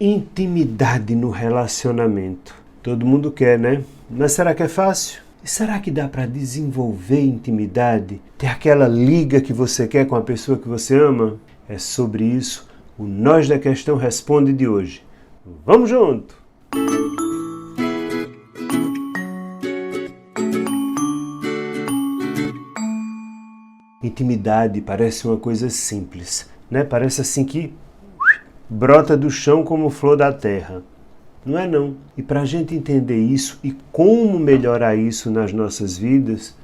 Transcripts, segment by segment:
Intimidade no relacionamento. Todo mundo quer, né? Mas será que é fácil? E será que dá para desenvolver intimidade? Ter aquela liga que você quer com a pessoa que você ama? É sobre isso o Nós da Questão Responde de hoje. Vamos junto! Intimidade parece uma coisa simples, né? Parece assim que brota do chão como flor da terra. Não é não. E para a gente entender isso e como melhorar isso nas nossas vidas,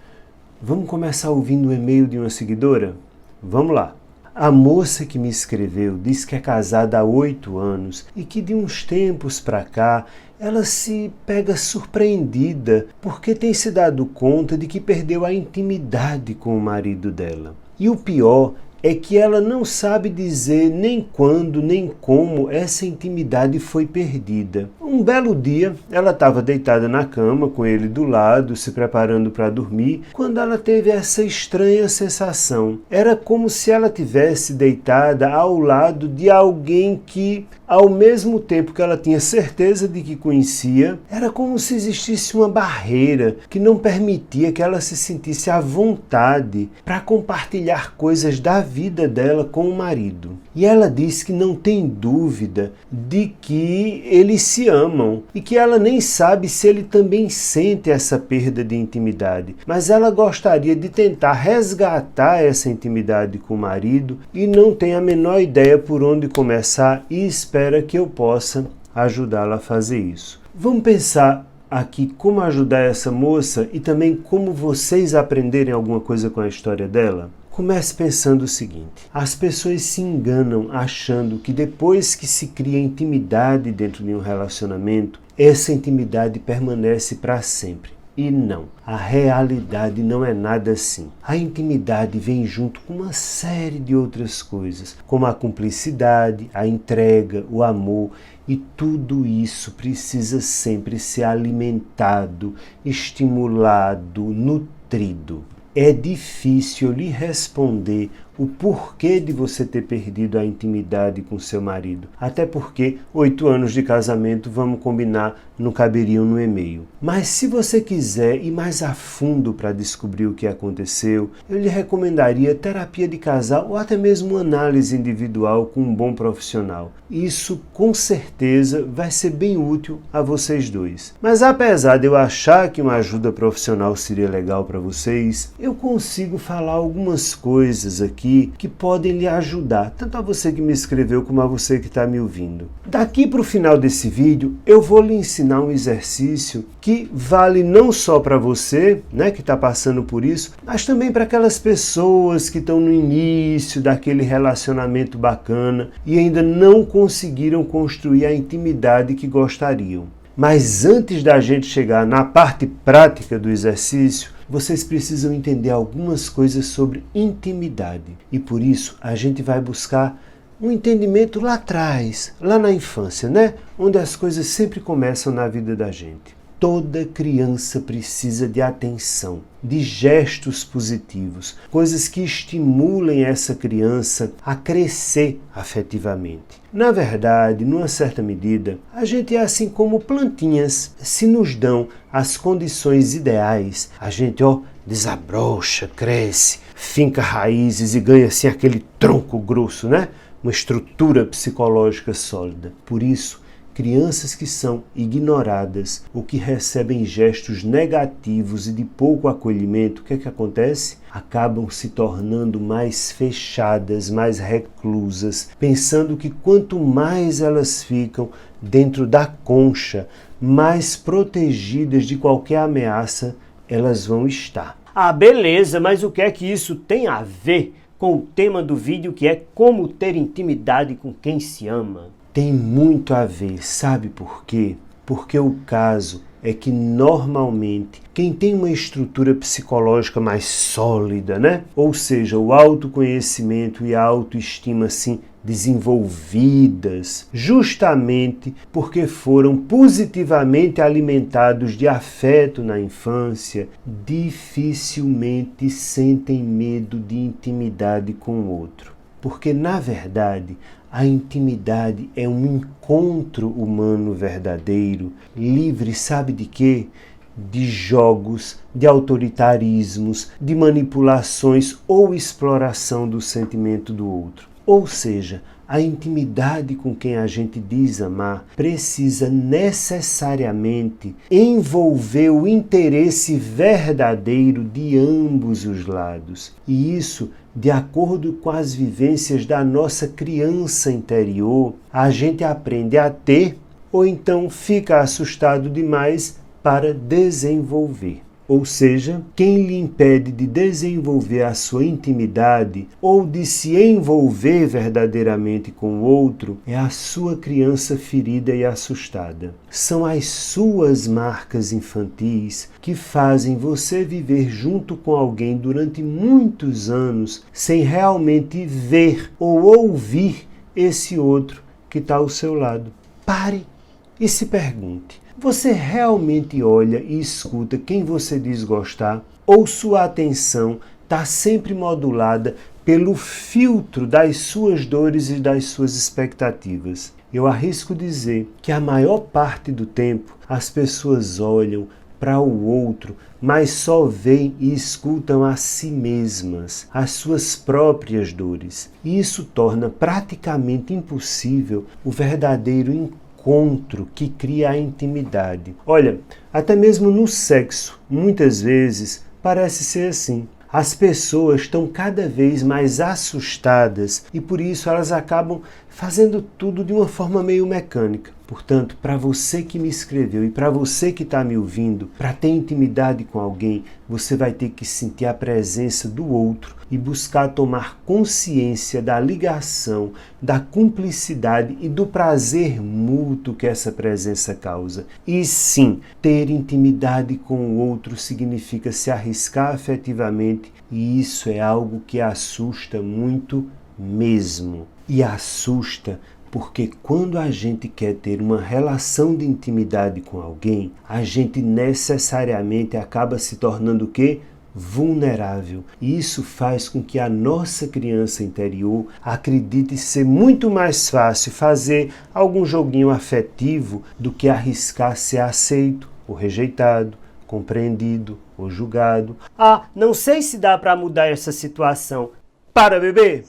vamos começar ouvindo o e-mail de uma seguidora? Vamos lá. A moça que me escreveu diz que é casada há 8 anos e que de uns tempos para cá ela se pega surpreendida porque tem se dado conta de que perdeu a intimidade com o marido dela. E o pior é que ela não sabe dizer nem quando, nem como essa intimidade foi perdida. Um belo dia, ela estava deitada na cama, com ele do lado, se preparando para dormir, quando ela teve essa estranha sensação. Era como se ela tivesse deitada ao lado de alguém que, ao mesmo tempo que ela tinha certeza de que conhecia, era como se existisse uma barreira que não permitia que ela se sentisse à vontade para compartilhar coisas da vida dela com o marido. E ela diz que não tem dúvida de que eles se amam e que ela nem sabe se ele também sente essa perda de intimidade, mas ela gostaria de tentar resgatar essa intimidade com o marido e não tem a menor ideia por onde começar e espera que eu possa ajudá-la a fazer isso. Vamos pensar aqui como ajudar essa moça e também como vocês aprenderem alguma coisa com a história dela? Comece pensando o seguinte: as pessoas se enganam achando que depois que se cria intimidade dentro de um relacionamento, essa intimidade permanece para sempre. E não, a realidade não é nada assim. A intimidade vem junto com uma série de outras coisas, como a cumplicidade, a entrega, o amor, e tudo isso precisa sempre ser alimentado, estimulado, nutrido. É difícil lhe responder o porquê de você ter perdido a intimidade com seu marido. Até porque 8 anos de casamento, vamos combinar, não caberiam no e-mail. Mas se você quiser ir mais a fundo para descobrir o que aconteceu, eu lhe recomendaria terapia de casal ou até mesmo uma análise individual com um bom profissional. Isso com certeza vai ser bem útil a vocês dois. Mas apesar de eu achar que uma ajuda profissional seria legal para vocês, eu consigo falar algumas coisas aqui que podem lhe ajudar, tanto a você que me escreveu como a você que está me ouvindo. Daqui para o final desse vídeo, eu vou lhe ensinar um exercício que vale não só para você, né, que está passando por isso, mas também para aquelas pessoas que estão no início daquele relacionamento bacana e ainda não conseguiram construir a intimidade que gostariam. Mas antes da gente chegar na parte prática do exercício, vocês precisam entender algumas coisas sobre intimidade. E por isso a gente vai buscar um entendimento lá atrás, lá na infância, né? Onde as coisas sempre começam na vida da gente. Toda criança precisa de atenção, de gestos positivos, coisas que estimulem essa criança a crescer afetivamente. Na verdade, numa certa medida, a gente é assim como plantinhas. Se nos dão as condições ideais, a gente desabrocha, cresce, finca raízes e ganha assim aquele tronco grosso, né? Uma estrutura psicológica sólida. Por isso, crianças que são ignoradas ou que recebem gestos negativos e de pouco acolhimento, o que é que acontece? Acabam se tornando mais fechadas, mais reclusas, pensando que quanto mais elas ficam dentro da concha, mais protegidas de qualquer ameaça elas vão estar. Ah, beleza, mas o que é que isso tem a ver com o tema do vídeo, que é como ter intimidade com quem se ama? Tem muito a ver, sabe por quê? Porque o caso é que normalmente quem tem uma estrutura psicológica mais sólida, né? Ou seja, o autoconhecimento e a autoestima assim desenvolvidas, justamente porque foram positivamente alimentados de afeto na infância, dificilmente sentem medo de intimidade com o outro. Porque, na verdade, A intimidade é um encontro humano verdadeiro, livre, sabe de quê? De jogos, de autoritarismos, de manipulações ou exploração do sentimento do outro. Ou seja, a intimidade com quem a gente diz amar precisa necessariamente envolver o interesse verdadeiro de ambos os lados. E isso, de acordo com as vivências da nossa criança interior, a gente aprende a ter ou então fica assustado demais para desenvolver. Ou seja, quem lhe impede de desenvolver a sua intimidade ou de se envolver verdadeiramente com o outro é a sua criança ferida e assustada. São as suas marcas infantis que fazem você viver junto com alguém durante muitos anos sem realmente ver ou ouvir esse outro que está ao seu lado. Pare e se pergunte. Você realmente olha e escuta quem você diz gostar? Ou sua atenção está sempre modulada pelo filtro das suas dores e das suas expectativas? Eu arrisco dizer que a maior parte do tempo as pessoas olham para o outro, mas só veem e escutam a si mesmas, as suas próprias dores. E isso torna praticamente impossível o verdadeiro encontro que cria a intimidade. Olha, até mesmo no sexo, muitas vezes parece ser assim. As pessoas estão cada vez mais assustadas e por isso elas acabam fazendo tudo de uma forma meio mecânica. Portanto, para você que me escreveu e para você que está me ouvindo, para ter intimidade com alguém, você vai ter que sentir a presença do outro e buscar tomar consciência da ligação, da cumplicidade e do prazer mútuo que essa presença causa. E sim, ter intimidade com o outro significa se arriscar afetivamente e isso é algo que assusta muito mesmo. E assusta porque quando a gente quer ter uma relação de intimidade com alguém, a gente necessariamente acaba se tornando o quê? Vulnerável. E isso faz com que a nossa criança interior acredite ser muito mais fácil fazer algum joguinho afetivo do que arriscar ser aceito ou rejeitado, compreendido ou julgado. Ah, não sei se dá para mudar essa situação. Para, bebê!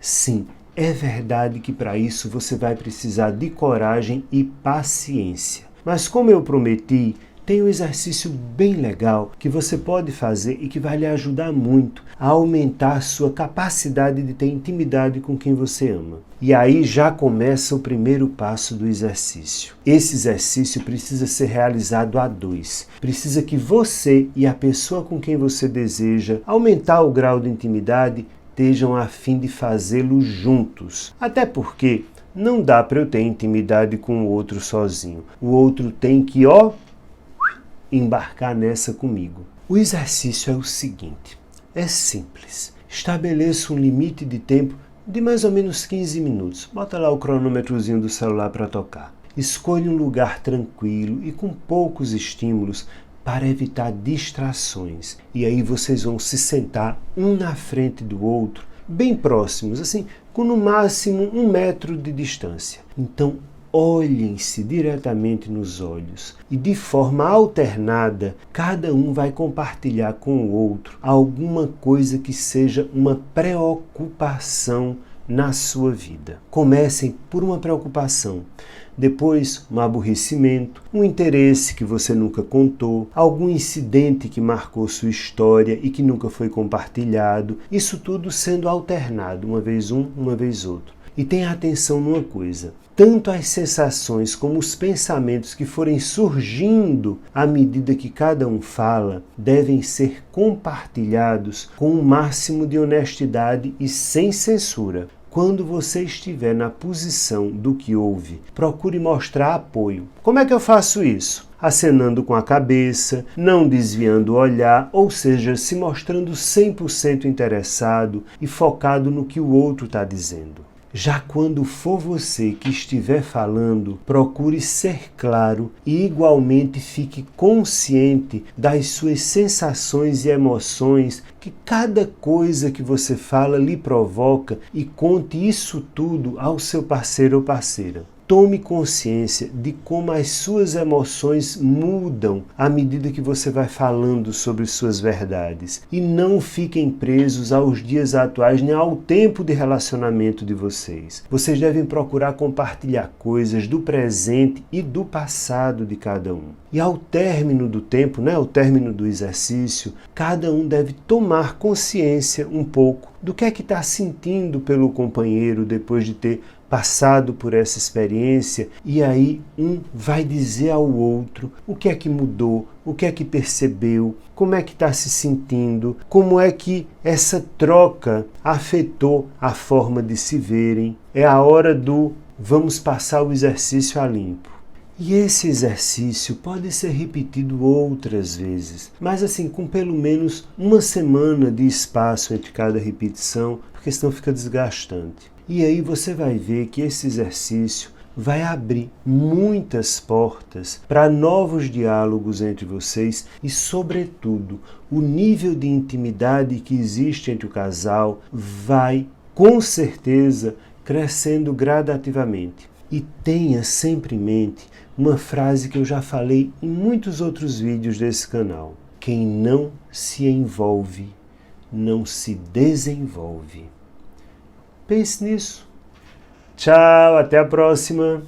Sim, é verdade que para isso você vai precisar de coragem e paciência. Mas como eu prometi, tem um exercício bem legal que você pode fazer e que vai lhe ajudar muito a aumentar a sua capacidade de ter intimidade com quem você ama. E aí já começa o primeiro passo do exercício. Esse exercício precisa ser realizado a dois. Precisa que você e a pessoa com quem você deseja aumentar o grau de intimidade estejam a fim de fazê-lo juntos. Até porque não dá para eu ter intimidade com o outro sozinho. O outro tem que, embarcar nessa comigo. O exercício é o seguinte, é simples. Estabeleça um limite de tempo de mais ou menos 15 minutos. Bota lá o cronômetrozinho do celular para tocar. Escolha um lugar tranquilo e com poucos estímulos para evitar distrações. E aí vocês vão se sentar um na frente do outro, bem próximos, assim, com no máximo 1 metro de distância. Então, olhem-se diretamente nos olhos e de forma alternada, cada um vai compartilhar com o outro alguma coisa que seja uma preocupação na sua vida. Comecem por uma preocupação, depois um aborrecimento, um interesse que você nunca contou, algum incidente que marcou sua história e que nunca foi compartilhado, isso tudo sendo alternado, uma vez um, uma vez outro. E tenha atenção numa coisa, tanto as sensações como os pensamentos que forem surgindo à medida que cada um fala, devem ser compartilhados com o máximo de honestidade e sem censura. Quando você estiver na posição do que ouve, procure mostrar apoio. Como é que eu faço isso? Acenando com a cabeça, não desviando o olhar, ou seja, se mostrando 100% interessado e focado no que o outro está dizendo. Já quando for você que estiver falando, procure ser claro e igualmente fique consciente das suas sensações e emoções que cada coisa que você fala lhe provoca e conte isso tudo ao seu parceiro ou parceira. Tome consciência de como as suas emoções mudam à medida que você vai falando sobre suas verdades. E não fiquem presos aos dias atuais nem ao tempo de relacionamento de vocês. Vocês devem procurar compartilhar coisas do presente e do passado de cada um. E ao término do tempo, ao término do exercício, cada um deve tomar consciência um pouco do que é que está sentindo pelo companheiro depois de ter passado por essa experiência, e aí um vai dizer ao outro o que é que mudou, o que é que percebeu, como é que está se sentindo, como é que essa troca afetou a forma de se verem. É a hora do vamos passar o exercício a limpo. E esse exercício pode ser repetido outras vezes, mas assim, com pelo menos uma semana de espaço entre cada repetição, porque senão fica desgastante. E aí você vai ver que esse exercício vai abrir muitas portas para novos diálogos entre vocês e, sobretudo, o nível de intimidade que existe entre o casal vai, com certeza, crescendo gradativamente. E tenha sempre em mente uma frase que eu já falei em muitos outros vídeos desse canal. Quem não se envolve, não se desenvolve. Pense nisso. Tchau, até a próxima!